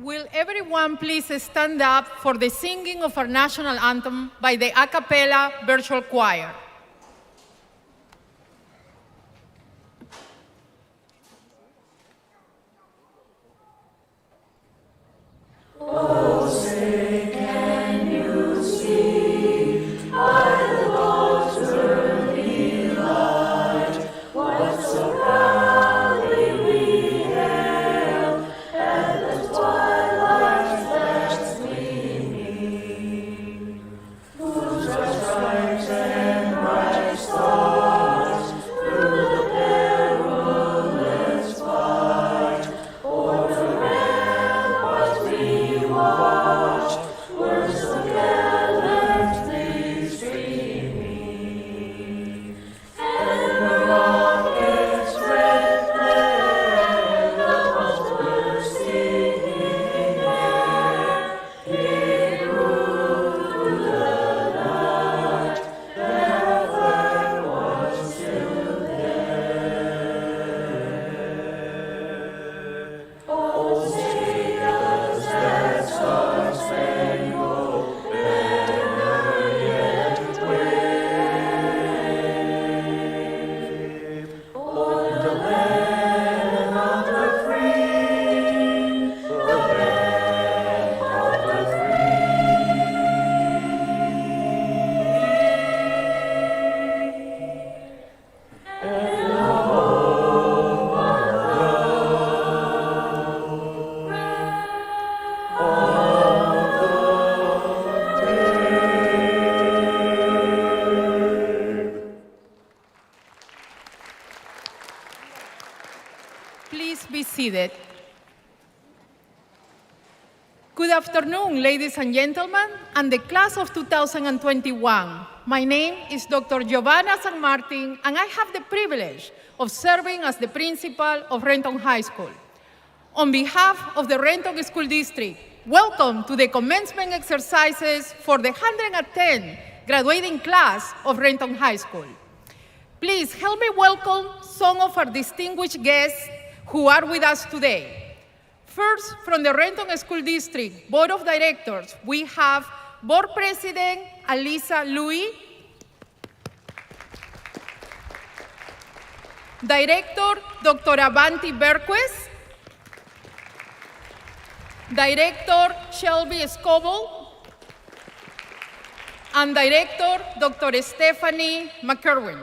Will everyone please stand up for the singing of our national anthem by the a cappella virtual choir? Oh, say, can you see by the dawn's early light what so proudly we hailed at the twilight's last gleaming, whose stripes and bright stars through the perilous fight o'er the ramparts we watched were so gallantly streaming, and the rocket's red flag above the bursting air gave proof through the night that our flag was still there. Oh, say does that star-spangled banner yet wave o'er the land of the free, the land of the free, and the hope of Please be seated. Good afternoon, ladies and gentlemen, and the class of 2021. My name is Dr. Giovanna San Martin, and I have the privilege of serving as the principal of Renton High School. On behalf of the Renton School District, welcome to the commencement exercises for the 110 graduating class of Renton High School. Please help me welcome some of our distinguished guests who are with us today. First, from the Renton School District Board of Directors, we have Board President Alisa Louis, Director Dr. Avanti Berquez, Director Shelby Scoble, and Director Dr. Stephanie McKerwin.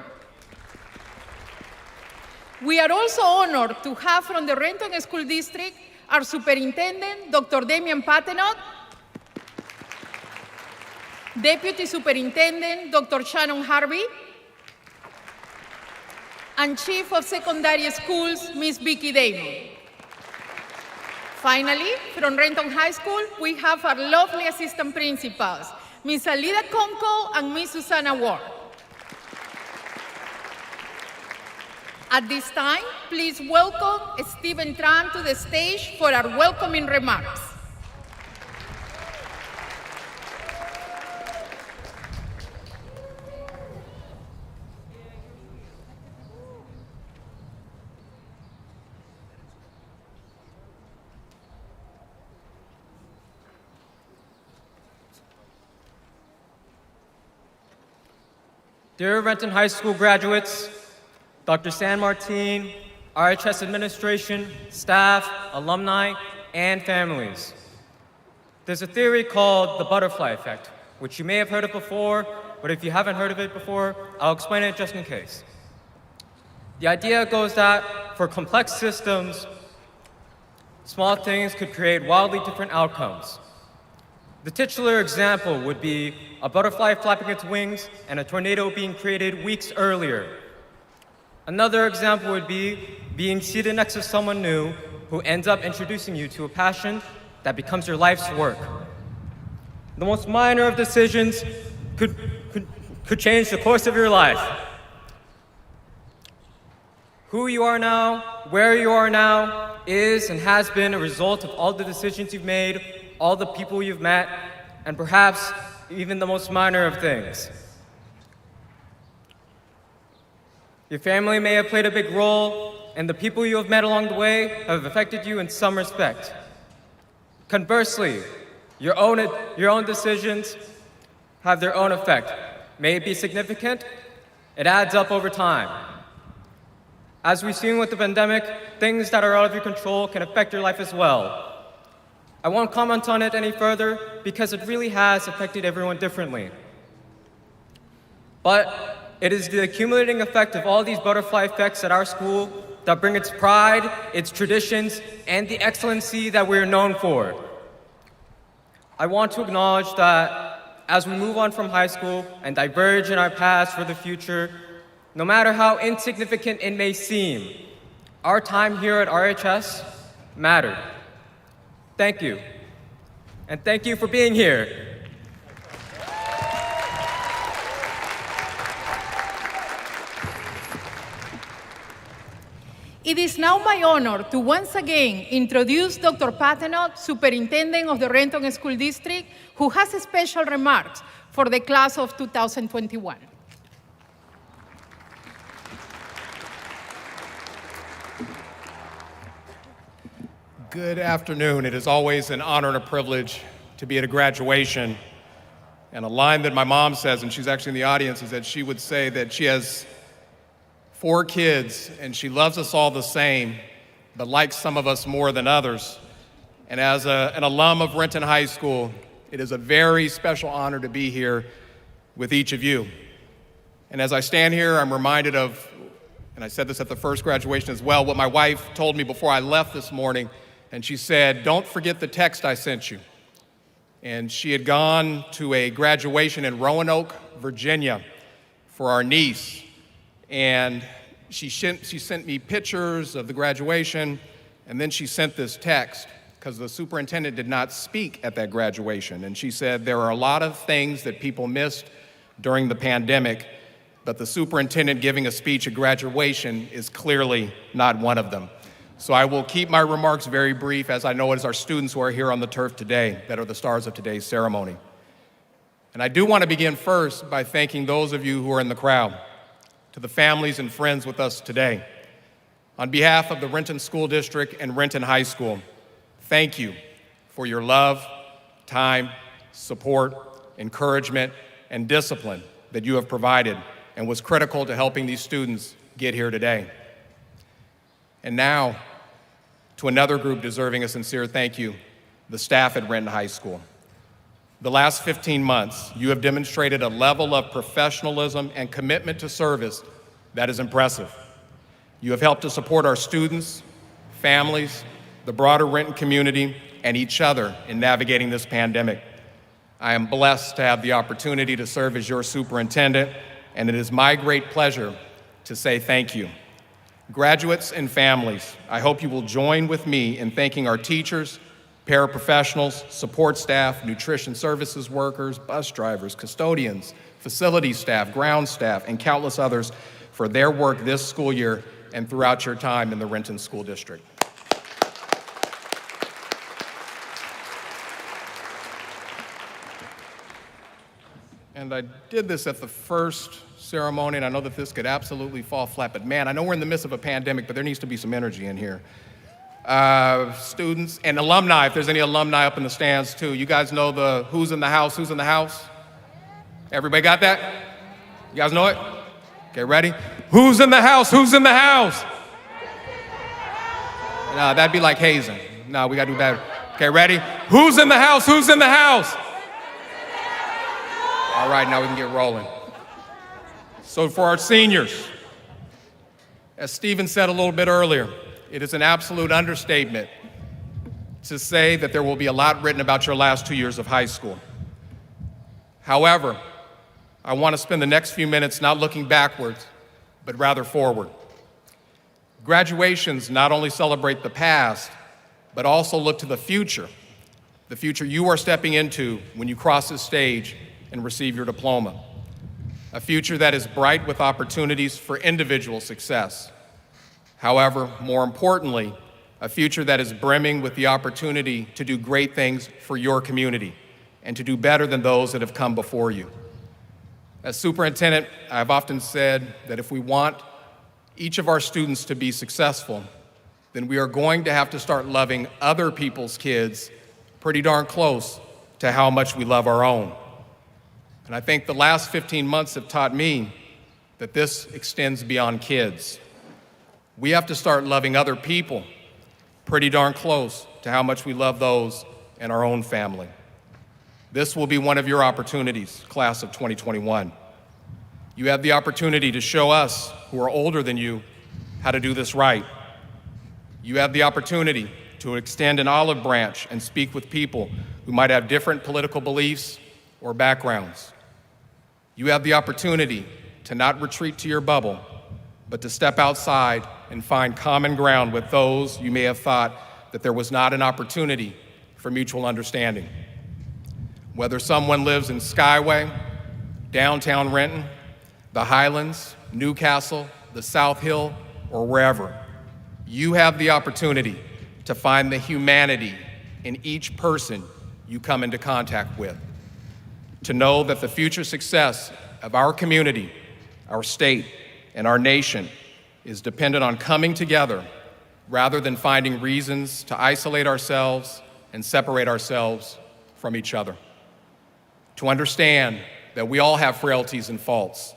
We are also honored to have from the Renton School District our Superintendent, Dr. Damian Patenot, Deputy Superintendent, Dr. Shannon Harvey, and Chief of Secondary Schools, Ms. Vicky Damon. Finally, from Renton High School, we have our lovely assistant principals, Ms. Alida Conco and Ms. Susanna Ward. At this time, please welcome Stephen Tran to the stage for our welcoming remarks. Dear Renton High School graduates, Dr. San Martin, RHS administration, staff, alumni, and families. There's a theory called the butterfly effect, which you may have heard of before, but if you haven't heard of it before, I'll explain it just in case. The idea goes that for complex systems, small things could create wildly different outcomes. The titular example would be a butterfly flapping its wings and a tornado being created weeks earlier. Another example would be being seated next to someone new who ends up introducing you to a passion that becomes your life's work. The most minor of decisions could change the course of your life. Who you are now, where you are now, is and has been a result of all the decisions you've made, all the people you've met, and perhaps even the most minor of things. Your family may have played a big role, and the people you have met along the way have affected you in some respect. Conversely, your own decisions have their own effect. May it be significant, it adds up over time. As we've seen with the pandemic, things that are out of your control can affect your life as well. I won't comment on it any further because it really has affected everyone differently. But it is the accumulating effect of all these butterfly effects at our school that bring its pride, its traditions, and the excellency that we are known for. I want to acknowledge that as we move on from high school and diverge in our paths for the future, no matter how insignificant it may seem, our time here at RHS mattered. Thank you. And thank you for being here. It is now my honor to once again introduce Dr. Patenot, Superintendent of the Renton School District, who has special remarks for the class of 2021. Good afternoon. It is always an honor and a privilege to be at a graduation. And a line that my mom says, and she's actually in the audience, is that she would say that she has 4 kids and she loves us all the same, but likes some of us more than others. And as an alum of Renton High School, it is a very special honor to be here with each of you. And as I stand here, I'm reminded of, and I said this at the first graduation as well, what my wife told me before I left this morning. And she said, "Don't forget the text I sent you." And she had gone to a graduation in Roanoke, Virginia for our niece. And she sent me pictures of the graduation, and then she sent this text because the superintendent did not speak at that graduation. And she said, "There are a lot of things that people missed during the pandemic, but the superintendent giving a speech at graduation is clearly not one of them." So I will keep my remarks very brief, as I know it is our students who are here on the turf today that are the stars of today's ceremony. And I do want to begin first by thanking those of you who are in the crowd, to the families and friends with us today. On behalf of the Renton School District and Renton High School, thank you for your love, time, support, encouragement, and discipline that you have provided and was critical to helping these students get here today. And now, to another group deserving a sincere thank you, the staff at Renton High School. The last 15 months, you have demonstrated a level of professionalism and commitment to service that is impressive. You have helped to support our students, families, the broader Renton community, and each other in navigating this pandemic. I am blessed to have the opportunity to serve as your superintendent, and it is my great pleasure to say thank you. Graduates and families, I hope you will join with me in thanking our teachers, paraprofessionals, support staff, nutrition services workers, bus drivers, custodians, facility staff, ground staff, and countless others for their work this school year and throughout your time in the Renton School District. And I did this at the first ceremony, and I know that this could absolutely fall flat, but man, I know we're in the midst of a pandemic, but there needs to be some energy in here. Students and alumni, if there's any alumni up in the stands too. You guys know the who's in the house, who's in the house? Everybody got that? You guys know it? Okay, ready? Who's in the house, who's in the house? No, that'd be like hazing. No, we gotta do better. Okay, ready? Who's in the house, who's in the house? All right, now we can get rolling. So for our seniors, as Stephen said a little bit earlier, it is an absolute understatement to say that there will be a lot written about your last 2 years of high school. However, I want to spend the next few minutes not looking backwards, but rather forward. Graduations not only celebrate the past, but also look to the future you are stepping into when you cross this stage and receive your diploma. A future that is bright with opportunities for individual success. However, more importantly, a future that is brimming with the opportunity to do great things for your community and to do better than those that have come before you. As superintendent, I've often said that if we want each of our students to be successful, then we are going to have to start loving other people's kids pretty darn close to how much we love our own. And I think the last 15 months have taught me that this extends beyond kids. We have to start loving other people pretty darn close to how much we love those in our own family. This will be one of your opportunities, class of 2021. You have the opportunity to show us, who are older than you, how to do this right. You have the opportunity to extend an olive branch and speak with people who might have different political beliefs or backgrounds. You have the opportunity to not retreat to your bubble, but to step outside and find common ground with those you may have thought that there was not an opportunity for mutual understanding. Whether someone lives in Skyway, downtown Renton, the Highlands, Newcastle, the South Hill, or wherever, you have the opportunity to find the humanity in each person you come into contact with, to know that the future success of our community, our state, and our nation is dependent on coming together rather than finding reasons to isolate ourselves and separate ourselves from each other. To understand that we all have frailties and faults.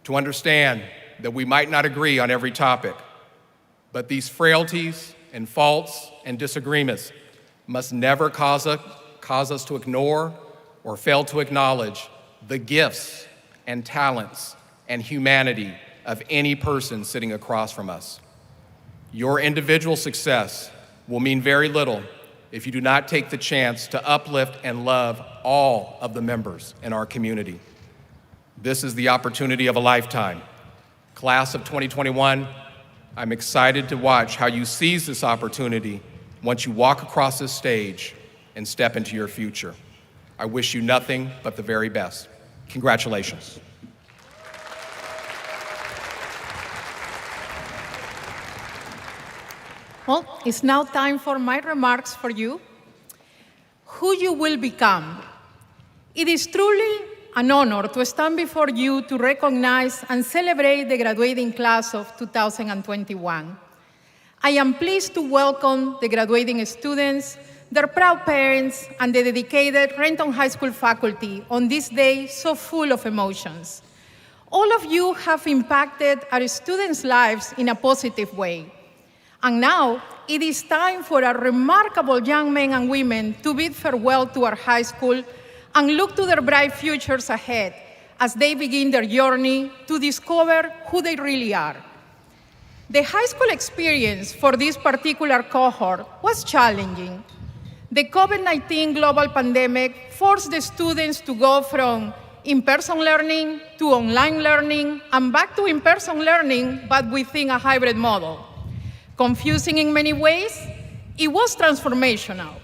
To understand that we might not agree on every topic, but these frailties and faults and disagreements must never cause us to ignore or fail to acknowledge the gifts and talents and humanity of any person sitting across from us. Your individual success will mean very little if you do not take the chance to uplift and love all of the members in our community. This is the opportunity of a lifetime. Class of 2021, I'm excited to watch how you seize this opportunity once you walk across this stage and step into your future. I wish you nothing but the very best. Congratulations. Well, it's now time for my remarks for you. Who you will become. It is truly an honor to stand before you to recognize and celebrate the graduating class of 2021. I am pleased to welcome the graduating students, their proud parents, and the dedicated Renton High School faculty on this day so full of emotions. All of you have impacted our students' lives in a positive way. And now, it is time for our remarkable young men and women to bid farewell to our high school and look to their bright futures ahead as they begin their journey to discover who they really are. The high school experience for this particular cohort was challenging. The COVID-19 global pandemic forced the students to go from in-person learning to online learning and back to in-person learning, but within a hybrid model. Confusing in many ways, it was transformational.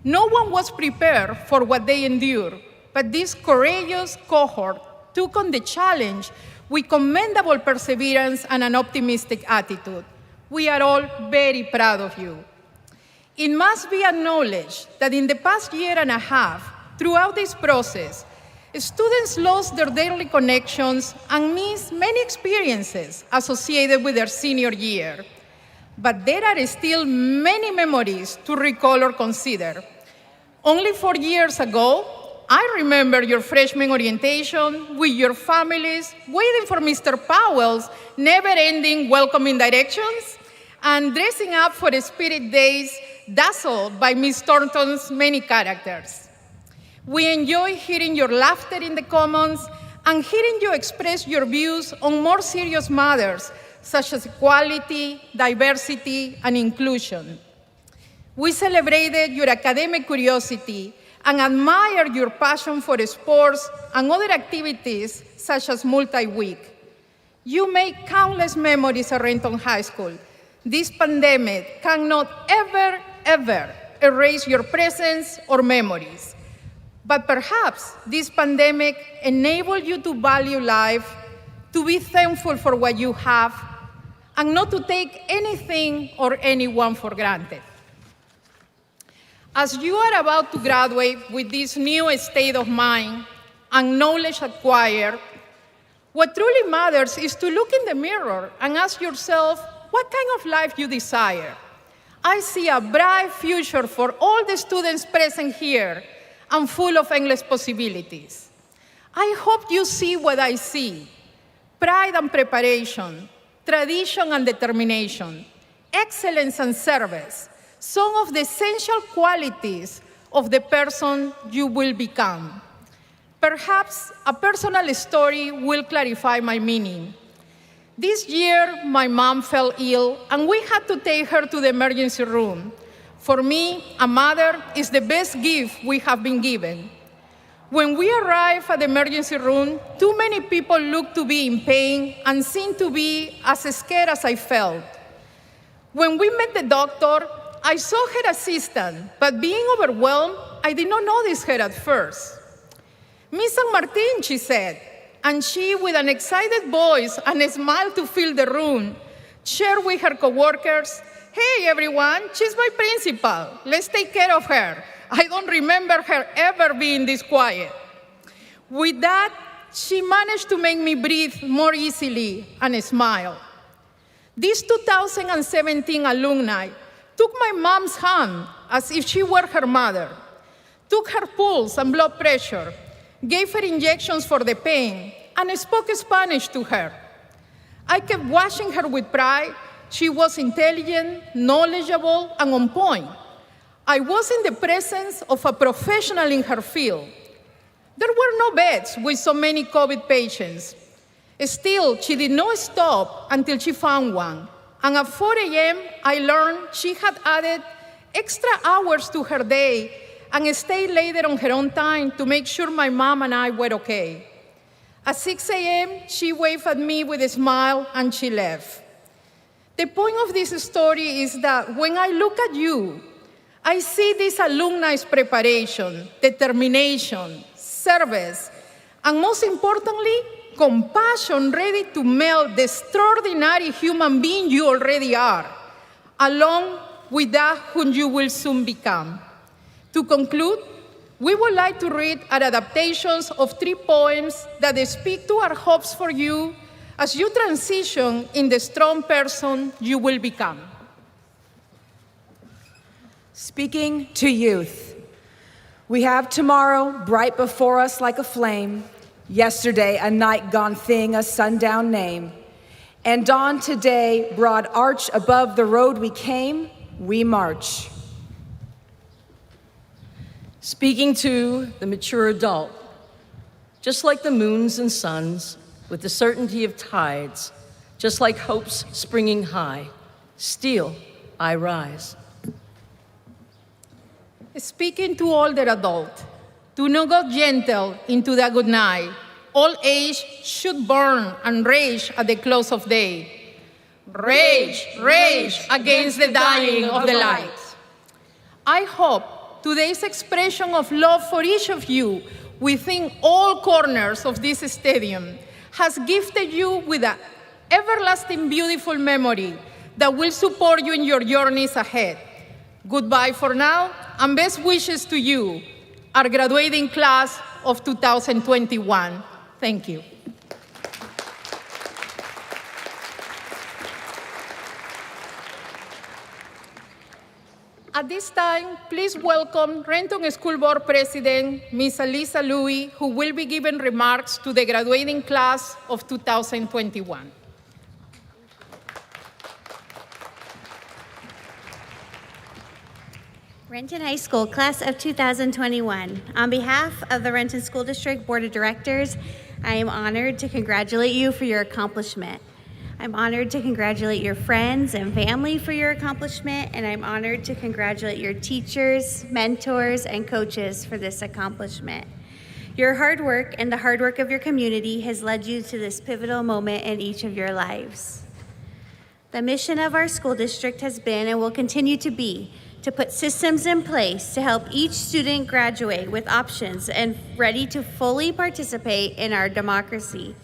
No one was prepared for what they endured, but this courageous cohort took on the challenge with commendable perseverance and an optimistic attitude. We are all very proud of you. It must be acknowledged that in the past year and a half, throughout this process, students lost their daily connections and missed many experiences associated with their senior year. But there are still many memories to recall or consider. Only 4 years ago, I remember your freshman orientation with your families, waiting for Mr. Powell's never-ending welcoming directions, and dressing up for the Spirit Days, dazzled by Miss Thornton's many characters. We enjoy hearing your laughter in the Commons and hearing you express your views on more serious matters, such as equality, diversity, and inclusion. We celebrated your academic curiosity and admired your passion for sports and other activities, such as multi-week. You make countless memories at Renton High School. This pandemic cannot ever, ever erase your presence or memories. But perhaps this pandemic enabled you to value life, to be thankful for what you have, and not to take anything or anyone for granted. As you are about to graduate with this new state of mind and knowledge acquired, what truly matters is to look in the mirror and ask yourself what kind of life you desire, I see a bright future for all the students present here and full of endless possibilities. I hope you see what I see: pride and preparation, tradition and determination, excellence and service, some of the essential qualities of the person you will become. Perhaps a personal story will clarify my meaning. This year, my mom fell ill, and we had to take her to the emergency room. For me, a mother is the best gift we have been given. When we arrived at the emergency room, too many people looked to be in pain and seemed to be as scared as I felt. When we met the doctor, I saw her assistant, but being overwhelmed, I did not notice her at first. Miss San Martin, she said, and she, with an excited voice and a smile to fill the room, shared with her coworkers, "Hey everyone, she's my principal. Let's take care of her. I don't remember her ever being this quiet." With that, she managed to make me breathe more easily and smile. These 2017 alumni took my mom's hand as if she were her mother, took her pulse and blood pressure, gave her injections for the pain, and spoke Spanish to her. I kept watching her with pride. She was intelligent, knowledgeable, and on point. I was in the presence of a professional in her field. There were no beds with so many COVID patients. Still, she did not stop until she found one. And at 4 a.m., I learned she had added extra hours to her day and stayed later on her own time to make sure my mom and I were okay. At 6 a.m., she waved at me with a smile and she left. The point of this story is that when I look at you, I see this alumni's preparation, determination, service, and most importantly, compassion ready to melt the extraordinary human being you already are, along with that whom you will soon become. To conclude, we would like to read our adaptations of 3 poems that speak to our hopes for you as you transition in the strong person you will become. Speaking to youth. We have tomorrow bright before us like a flame, yesterday a night gone thing, a sundown name, and dawn today broad arch above the road we came, we march. Speaking to the mature adult, just like the moons and suns, with the certainty of tides, just like hopes springing high, still I rise. Speaking to older adult, do not go gentle into the good night. Old age should burn and rage at the close of day. Rage, rage against the dying of the light. I hope today's expression of love for each of you within all corners of this stadium has gifted you with an everlasting beautiful memory that will support you in your journeys ahead. Goodbye for now, and best wishes to you, our graduating class of 2021. Thank you. At this time, please welcome Renton School Board President, Ms. Alisa Louie, who will be giving remarks to the graduating class of 2021. Renton High School, class of 2021. On behalf of the Renton School District Board of Directors, I am honored to congratulate you for your accomplishment. I'm honored to congratulate your friends and family for your accomplishment, and I'm honored to congratulate your teachers, mentors, and coaches for this accomplishment. Your hard work and the hard work of your community has led you to this pivotal moment in each of your lives. The mission of our school district has been and will continue to be to put systems in place to help each student graduate with options and ready to fully participate in our democracy.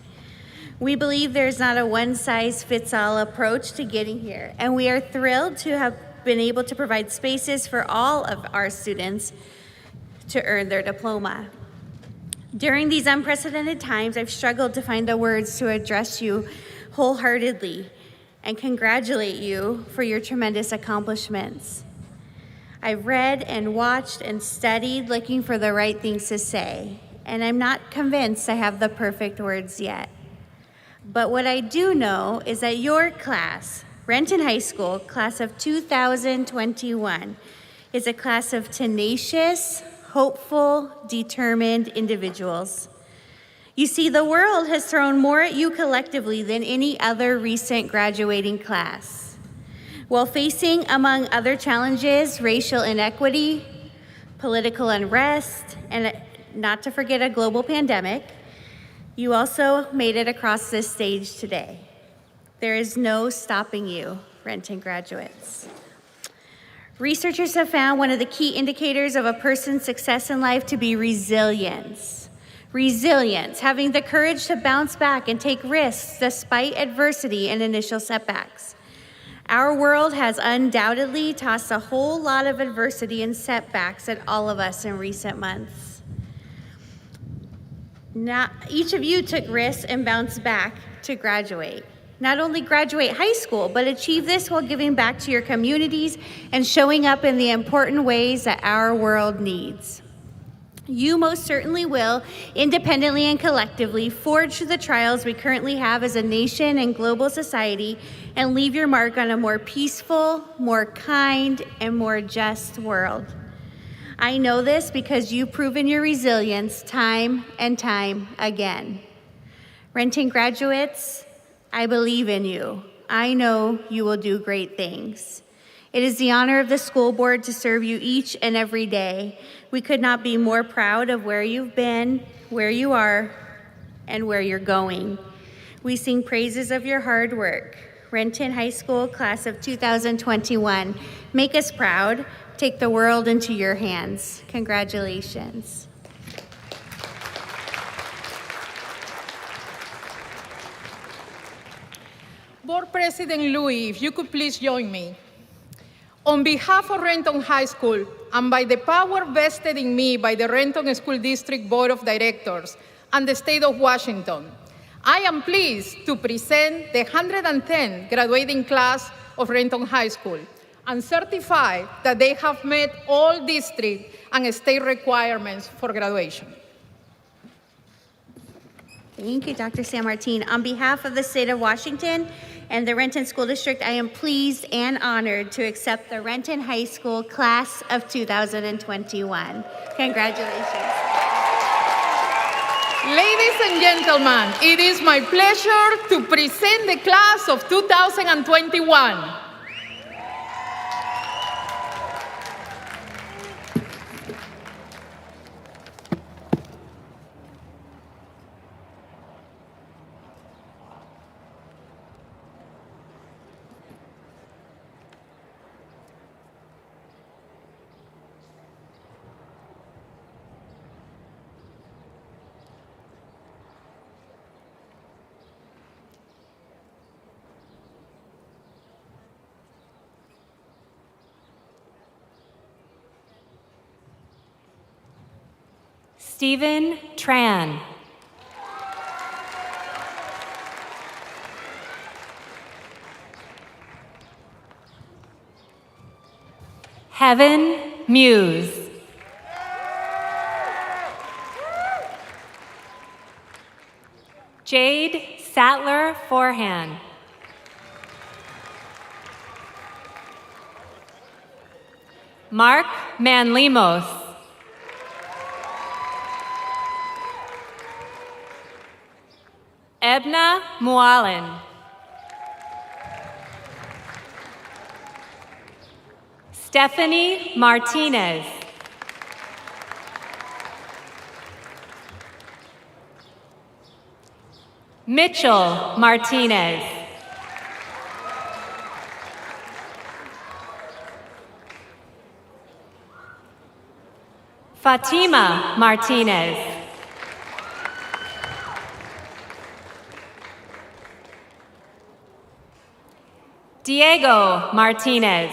We believe there's not a one-size-fits-all approach to getting here, and we are thrilled to have been able to provide spaces for all of our students to earn their diploma. During these unprecedented times, I've struggled to find the words to address you wholeheartedly. and congratulate you for your tremendous accomplishments. I've read and watched and studied looking for the right things to say, and I'm not convinced I have the perfect words yet. But what I do know is that your class, Renton High School, class of 2021, is a class of tenacious, hopeful, determined individuals. You see, the world has thrown more at you collectively than any other recent graduating class. While facing, among other challenges, racial inequity, political unrest, and not to forget a global pandemic, you also made it across this stage today. There is no stopping you, Renton graduates. Researchers have found one of the key indicators of a person's success in life to be resilience. Resilience, having the courage to bounce back and take risks despite adversity and initial setbacks. Our world has undoubtedly tossed a whole lot of adversity and setbacks at all of us in recent months. Now, each of you took risks and bounced back to graduate. Not only graduate high school, but achieve this while giving back to your communities and showing up in the important ways that our world needs. You most certainly will, independently and collectively, forge through the trials we currently have as a nation and global society and leave your mark on a more peaceful, more kind, and more just world. I know this because you've proven your resilience time and time again. Renton graduates, I believe in you. I know you will do great things. It is the honor of the school board to serve you each and every day. We could not be more proud of where you've been, where you are, and where you're going. We sing praises of your hard work. Renton High School, class of 2021. Make us proud. Take the world into your hands. Congratulations. Board President Louis, if you could please join me. On behalf of Renton High School, and by the power vested in me by the Renton School District Board of Directors and the State of Washington, I am pleased to present the 110 graduating class of Renton High School and certify that they have met all district and state requirements for graduation. Thank you, Dr. San Martin. On behalf of the State of Washington and the Renton School District, I am pleased and honored to accept the Renton High School class of 2021. Congratulations. Ladies and gentlemen, it is my pleasure to present the class of 2021. Stephen Tran. Heaven Muse. Jade Sattler Forehand. Mark Manlimos. Ebna Mualin. Stephanie Martinez. Mitchell Martinez. Fatima Martinez. Diego Martinez.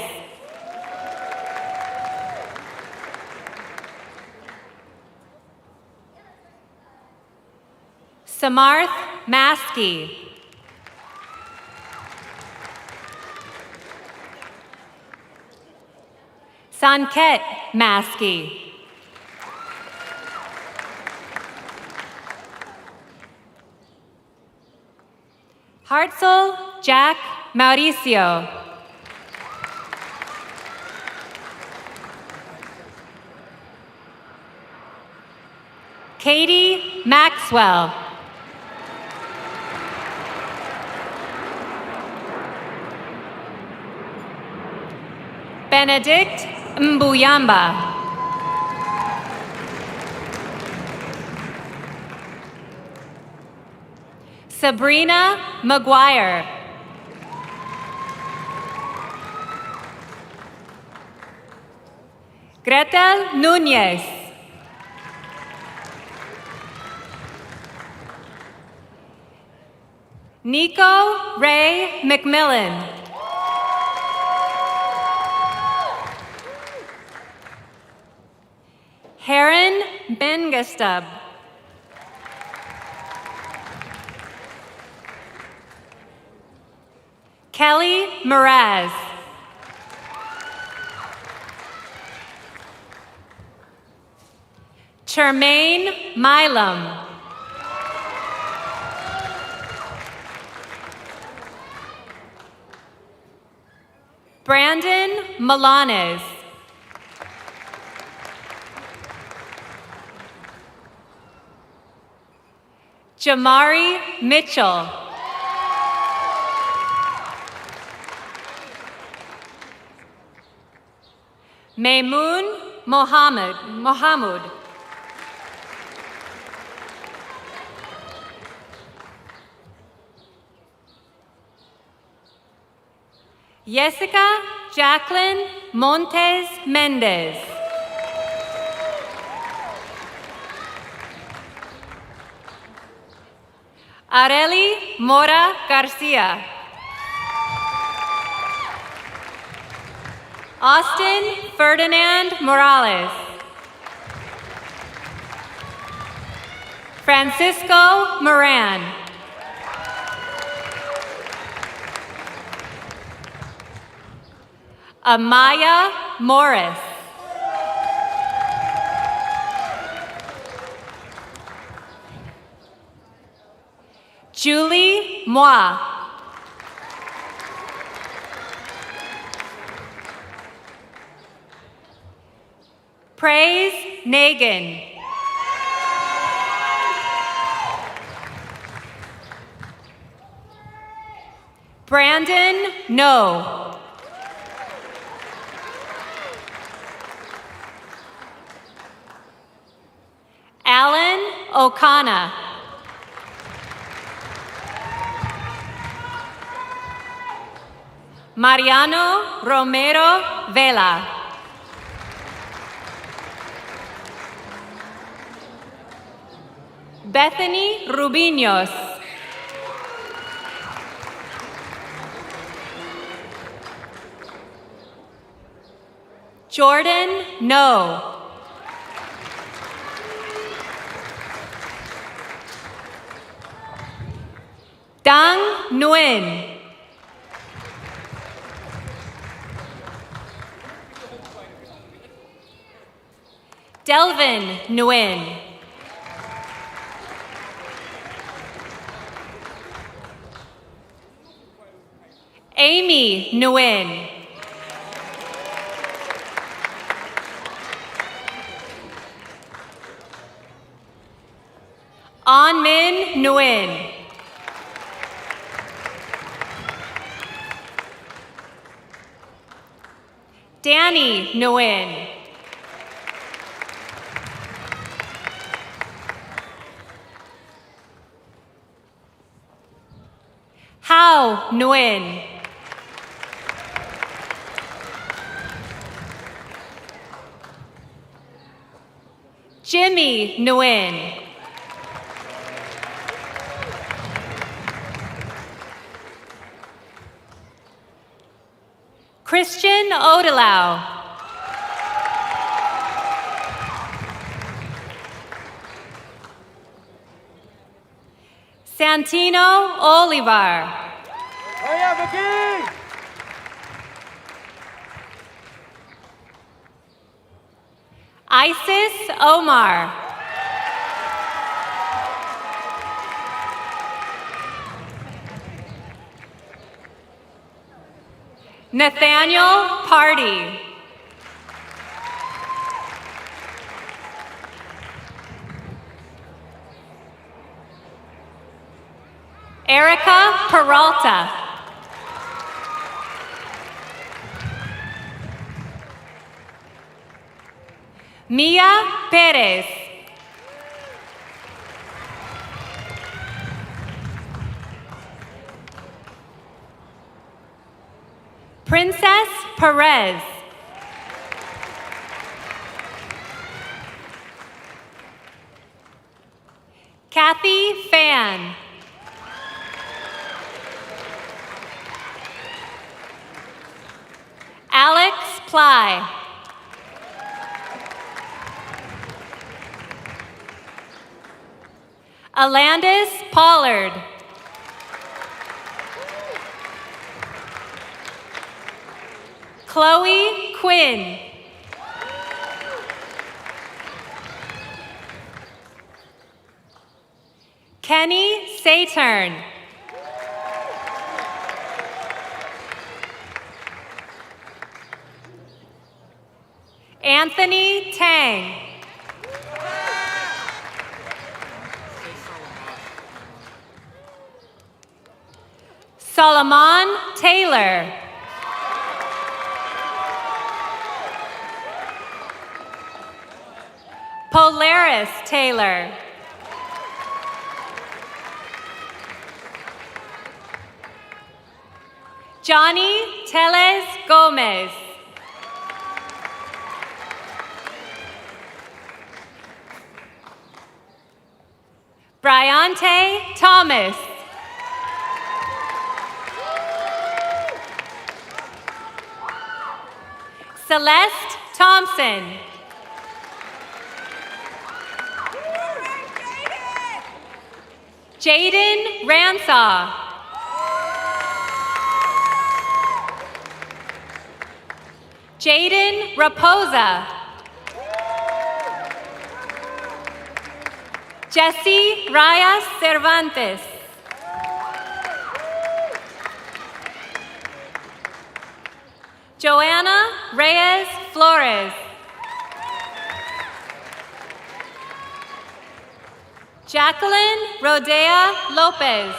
Samarth Maskey. Sanket Maskey. Hartzell Jack Mauricio. Katie Maxwell. Benedict Mbuyamba. Sabrina McGuire. Gretel Nunez. Nico Ray McMillan. Heron Bengastab. Kelly Mraz. Tremaine Milam. Brandon Milanes. Jamari Mitchell. Maymoon Mohammed. Jessica Jacqueline Montes Mendez. Areli Mora Garcia. Austin Ferdinand Morales. Francisco Moran. Amaya Morris. Julie Moi. Praise Nagin. Brandon No. Alan O'Connor. Mariano Romero Vela. Bethany Rubinos. Jordan No. Dang Nguyen. Delvin Nguyen. Amy Nguyen. An Min Nguyen. Danny Nguyen. Hao Nguyen. Jimmy Nguyen. Christian Odelau. Santino Olivar. Isis Omar. Nathaniel Party. Erica Peralta. Mia Perez. Princess Perez. Kathy Fan. Alex Ply. Alandis Pollard. Chloe Quinn. Kenny Saturn. Anthony Tang. Solomon Taylor. Polaris Taylor. Johnny Teles Gomez. Bryante Thomas. Celeste Thompson. Jaden Ransaw. Jaden Raposa. Jesse Reyes Cervantes. Joanna Reyes Flores. Jacqueline Rodea Lopez.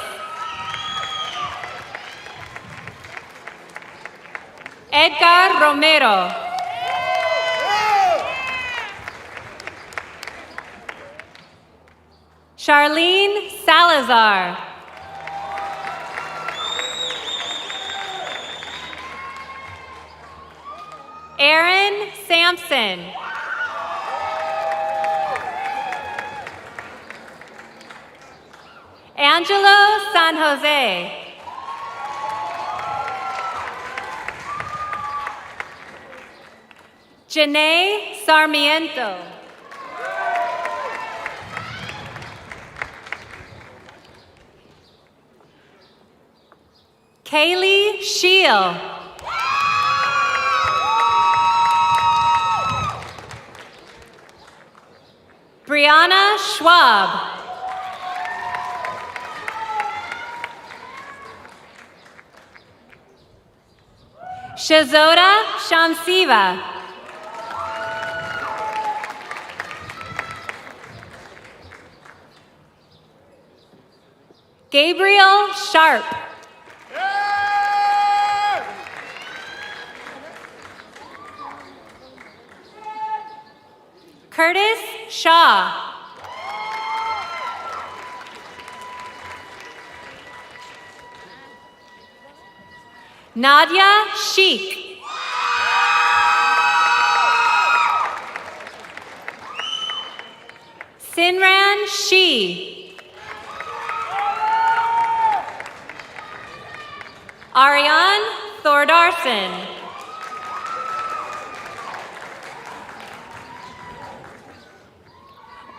Edgar Romero. Charlene Salazar. Aaron Sampson. Angelo San Jose. Janae Sarmiento. Kaylee Scheel. Brianna Schwab. Shazota Shamsiva. Gabriel Sharp. Curtis Shaw. Nadia Sheik. Sinran Shi. Ariane Thordarson.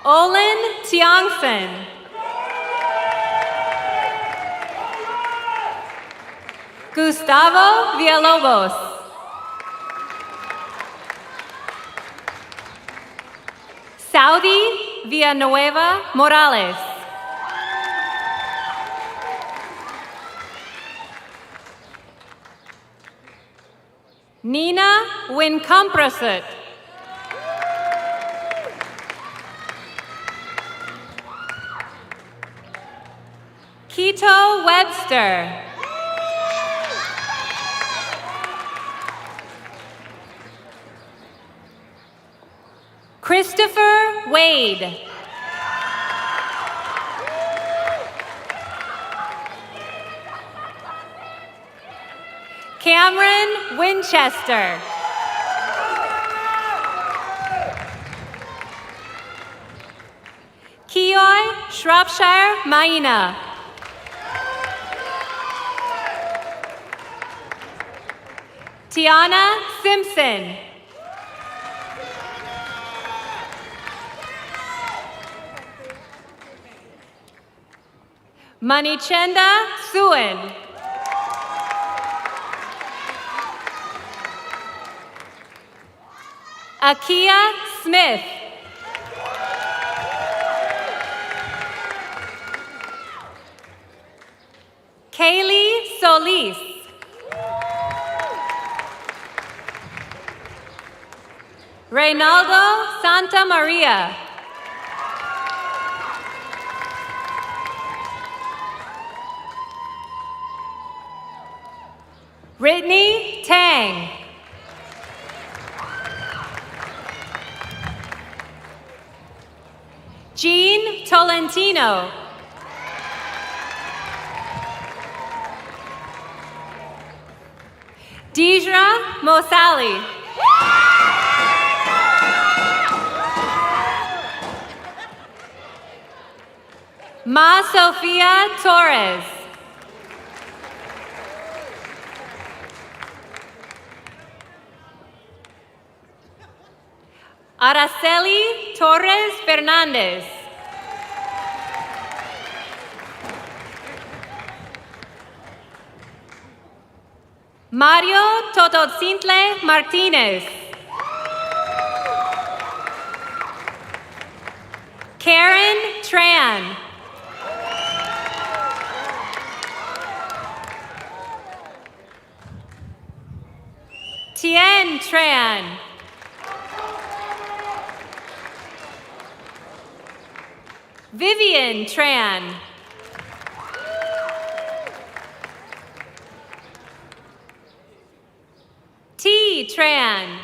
Olin Tiangson. Gustavo Villalobos. Saudi Villanueva Morales. Nina Wincomprasut. Keto Webster. Christopher Wade. Cameron Winchester. Keoy Shropshire Maina. Tiana Simpson. Manichenda Suin. Akia Smith. Kaylee Solis. Reynaldo Santa Maria. Brittany Tang. Jean Tolentino. Deidra Mosali. Ma Sofia Torres. Araceli Torres Fernandez. Mario Tototzintle Martinez. Karen Tran. Tien Tran. Vivian Tran. T Tran.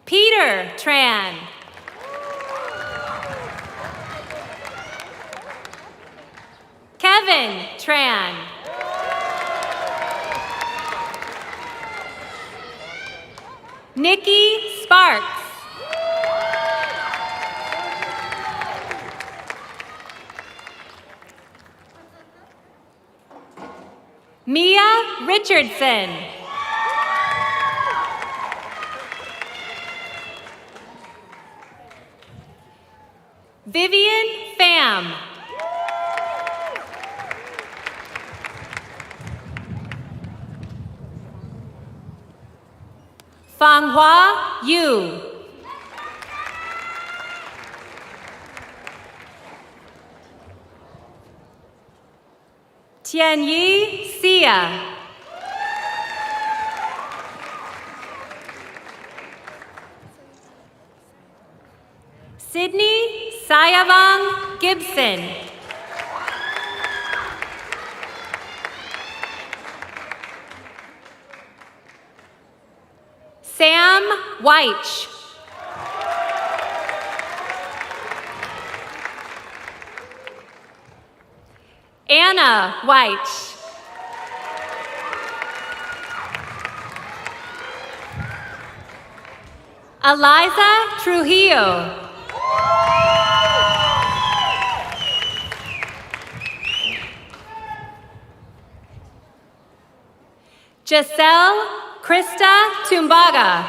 Peter Tran. Kevin Tran. Nikki Sparks. Mia Richardson. Vivian Pham. Fanghua Yu. Tianyi Xia. Sydney Sayavang Gibson. Sam Weich. Anna Weich. Eliza Trujillo. Giselle Krista Tumbaga.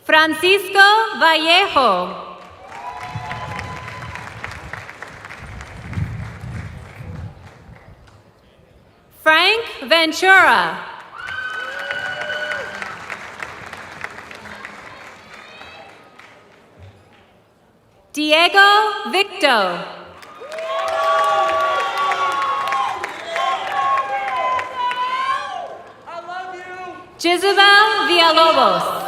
Francisco Vallejo. Frank Ventura. Diego Victo. Jezebel Villalobos.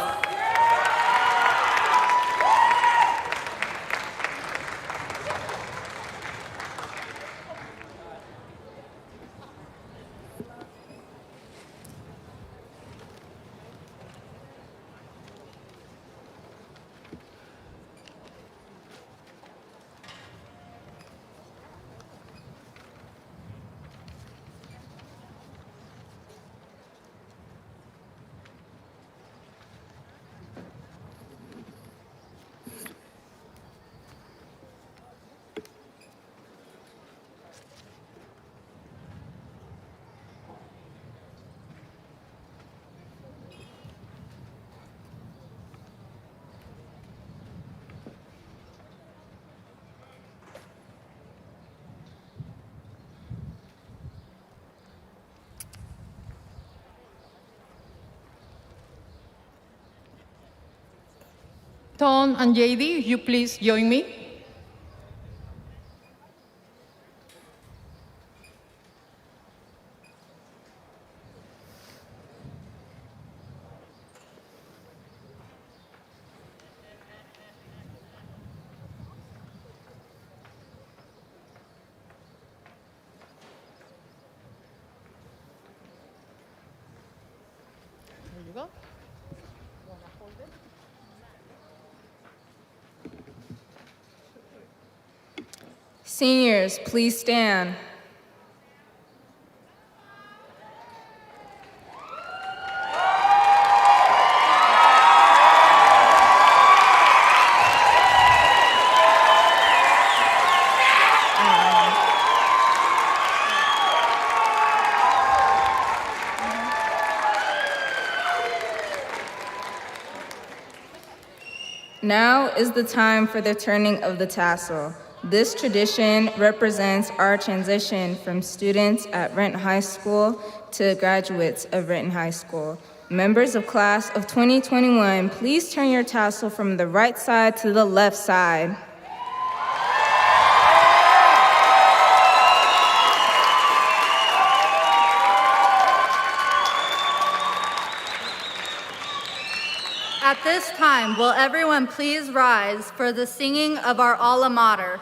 Tom and JD, you please join me. There you go. Seniors, please stand. Now is the time for the turning of the tassel. This tradition represents our transition from students at Renton High School to graduates of Renton High School. Members of class of 2021, please turn your tassel from the right side to the left side. At this time, will everyone please rise for the singing of our alma mater?